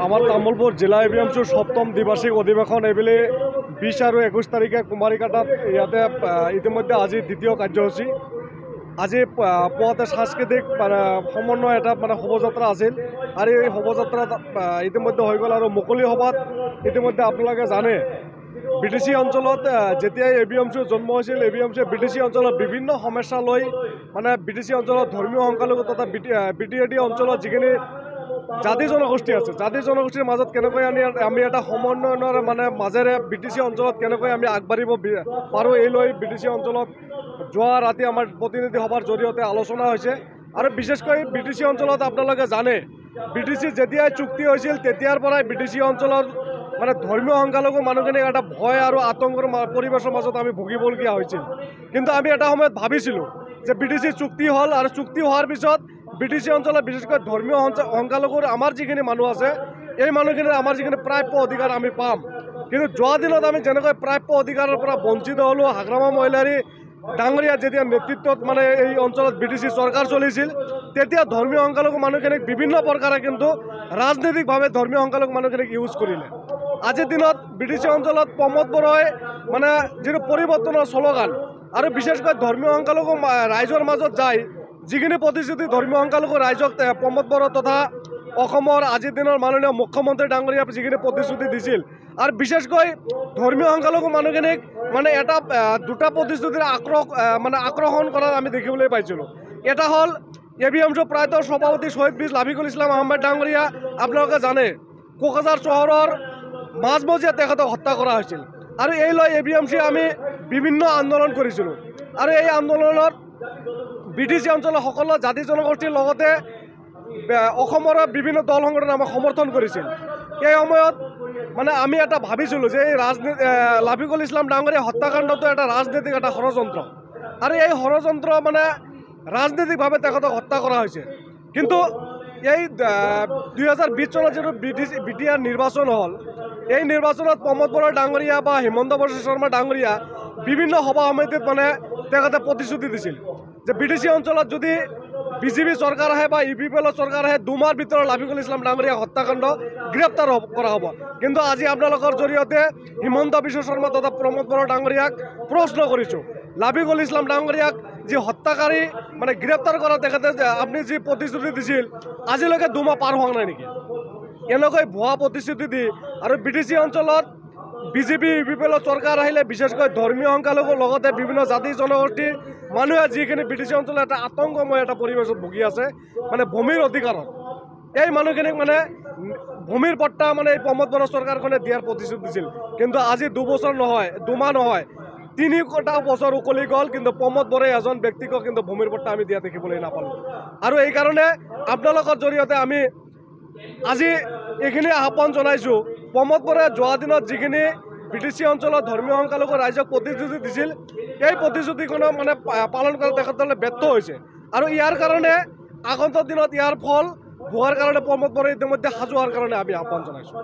আমাৰ তামুলপুৰ জেলা এবিএমসিৰ সপ্তম দ্বিবাৰ্ষিক অধিবেশন এবেলে 20 আৰ 21 তাৰিখে কুমাৰিঘাটত ইয়াতে ইতিমধ্যে আজি দ্বিতীয় কাৰ্যসূচী। আজি পুৱাতে সাংস্কৃতিক সমন্বয় এটা শোভাযাত্ৰা আছিল আৰু এই শোভাযাত্ৰাত ইতিমধ্যে হৈ গ'ল আৰু মুকলি সভাত ইতিমধ্যে আপোনালোকে জানে বিটিচি অঞ্চলত যেতিয়াই এবিএমচিৰ জন্ম হৈছিল এবিএমচিয়ে বিটিচি অঞ্চলত বিভিন্ন সমস্যা লৈ বিটিচি অঞ্চলত ধৰ্মীয় সংখ্যালঘু তথা বিটিএডি অঞ্চলত যিখিনি জাতি জনগোষ্ঠী আছে জাতি জনগোষ্ঠীৰ মাজত কেনেকৈ আমি এটা সমন্বয়ৰ মাজেৰে বিটিচি অঞ্চলত কেনেকৈ আমি আগবাঢ়িব পাৰোঁ এই লৈ বিটিচি অঞ্চলত যোৱা ৰাতি আমাৰ প্ৰতিনিধি সভাৰ জৰিয়তে আলোচনা হৈছে। আৰু বিশেষকৈ বিটিচি অঞ্চলত আপোনালোকে জানে বিটিচি যেতিয়াই চুক্তি হৈছিল তেতিয়াৰ পৰাই বিটিচি অঞ্চলৰ ধৰ্মীয় সংখ্যালঘু মানুহখিনিক এটা ভয় আৰু আতংকৰ পৰিৱেশৰ মাজত আমি ভুগিবলগীয়া হৈছিল। কিন্তু আমি এটা সময়ত ভাবিছিলোঁ যে বিটিচি চুক্তি হ'ল আৰু চুক্তি হোৱাৰ পিছত বিটিচি অঞ্চলত বিশেষকৈ ধৰ্মীয় সংখ্যালঘুৰ আমাৰ যিখিনি মানুহ আছে এই মানুহখিনিৰ আমাৰ যিখিনি প্ৰাপ্য অধিকাৰ আমি পাম। কিন্তু যোৱা দিনত আমি যেনেকৈ প্ৰাপ্য অধিকাৰৰ পৰা বঞ্চিত হ'লোঁ। হাগ্ৰামা মহিলাৰী ডাঙৰীয়া যেতিয়া নেতৃত্বত এই অঞ্চলত বিটিচি চৰকাৰ চলিছিল তেতিয়া ধৰ্মীয় সংখ্যালঘু মানুহখিনিক বিভিন্ন প্ৰকাৰে কিন্তু ৰাজনৈতিকভাৱে ধৰ্মীয় সংখ্যালঘু মানুহখিনিক ইউজ কৰিলে। আজিৰ দিনত বিটিচি অঞ্চলত প্ৰমোদ বড়োই যিটো পৰিৱৰ্তনৰ শ্লোগান আৰু বিশেষকৈ ধৰ্মীয় সংখ্যালঘু ৰাইজৰ মাজত যায় যিখিনি প্ৰতিশ্ৰুতি ধৰ্মীয় সংখ্যালঘু ৰাইজক প্ৰমোদ বড়ো তথা অসমৰ আজিৰ দিনৰ মাননীয় মুখ্যমন্ত্ৰী ডাঙৰীয়া যিখিনি প্ৰতিশ্ৰুতি দিছিল আৰু বিশেষকৈ ধৰ্মীয় সংখ্যালঘু মানুহখিনিক এটা দুটা প্ৰতিশ্ৰুতিৰ আকৰ্ষণ কৰাত আমি দেখিবলৈ পাইছিলোঁ। এটা হ'ল এবিএমচিৰ প্ৰায়তৰ সভাপতি শ্বহীদ বীৰ লাফিকুল ইছলাম আহমেদ ডাঙৰীয়া আপোনালোকে জানে কোকৰাঝাৰ চহৰৰ মাজমজিয়াত তেখেতক হত্যা কৰা হৈছিল আৰু এই লৈ এবিএমচিয়ে আমি বিভিন্ন আন্দোলন কৰিছিলোঁ আৰু এই আন্দোলনত বিটিচি অঞ্চলৰ সকলো জাতি জনগোষ্ঠীৰ লগতে অসমৰ বিভিন্ন দল সংগঠনে আমাক সমৰ্থন কৰিছিল। এই সময়ত আমি এটা ভাবিছিলোঁ যে এই লাফিকুল ইছলাম ডাঙৰীয়া হত্যাকাণ্ডটো এটা ৰাজনৈতিক এটা ষড়যন্ত্ৰ আৰু এই ষড়যন্ত্ৰ ৰাজনৈতিকভাৱে তেখেতক হত্যা কৰা হৈছে। কিন্তু এই 2020 চনত যিটো বিটিআৰ নিৰ্বাচন হ'ল এই নিৰ্বাচনত প্ৰমোদ বড়ো ডাঙৰীয়া বা হিমন্ত বিশ্ব শৰ্মা ডাঙৰীয়া বিভিন্ন সভা সমিতিত তেখেতে প্ৰতিশ্ৰুতি দিছিল যে বিটিচি অঞ্চলত যদি বিজেপি চৰকাৰ আহে বা ইউপিপিএলৰ চৰকাৰ আহে 2 মাহৰ ভিতৰত লাফিকুল ইছলাম ডাঙৰীয়া হত্যাকাণ্ড গ্ৰেপ্তাৰ কৰা হ'ব। কিন্তু আজি আপোনালোকৰ জৰিয়তে হিমন্ত বিশ্ব শৰ্মা তথা প্ৰমোদ বড়ো ডাঙৰীয়াক প্ৰশ্ন কৰিছোঁ লাফিকুল ইছলাম ডাঙৰীয়াক যি হত্যাকাৰী গ্ৰেপ্তাৰ কৰা তেখেতে আপুনি যি প্ৰতিশ্ৰুতি দিছিল আজিলৈকে 2 মাহ পাৰ হোৱা নাই নেকি? এনেকৈ ভুৱা প্ৰতিশ্ৰুতি দি আৰু বিটিচি অঞ্চলত বিজেপি ইউপিপিএলৰ চৰকাৰ আহিলে বিশেষকৈ ধৰ্মীয় সংখ্যালঘুৰ লগতে বিভিন্ন জাতি জনগোষ্ঠীৰ মানুহে যিখিনি বিটিচি অঞ্চলত এটা আতংকময় এটা পৰিৱেশত ভুগি আছে ভূমিৰ অধিকাৰত এই মানুহখিনিক ভূমিৰ পট্টা এই প্ৰমোদ বড়ো চৰকাৰখনে দিয়াৰ প্ৰতিশ্ৰুতি দিছিল। কিন্তু আজি 2 বছৰ নহয় 2 মাহ নহয় 3টা বছৰ উকলি গ'ল কিন্তু প্ৰমোদ বড়োই এজন ব্যক্তিক কিন্তু ভূমিৰ পট্টা আমি দিয়া দেখিবলৈ নাপালোঁ। আৰু এইকাৰণে আপোনালোকৰ জৰিয়তে আমি আজি এইখিনি আহ্বান জনাইছোঁ প্ৰমোদ বড়োই যোৱা দিনত যিখিনি বিটিচি অঞ্চলত ধৰ্মীয় সংখ্যালঘু ৰাইজক প্ৰতিশ্ৰুতি দিছিল এই প্ৰতিশ্ৰুতিখন পালন কৰা তেখেতসকলে ব্যৰ্থ হৈছে আৰু ইয়াৰ কাৰণে আগন্তুক দিনত ইয়াৰ ফল ভোগাৰ কাৰণে প্ৰমোদ বড়োই ইতিমধ্যে সাজু হোৱাৰ কাৰণে আমি আহ্বান জনাইছোঁ।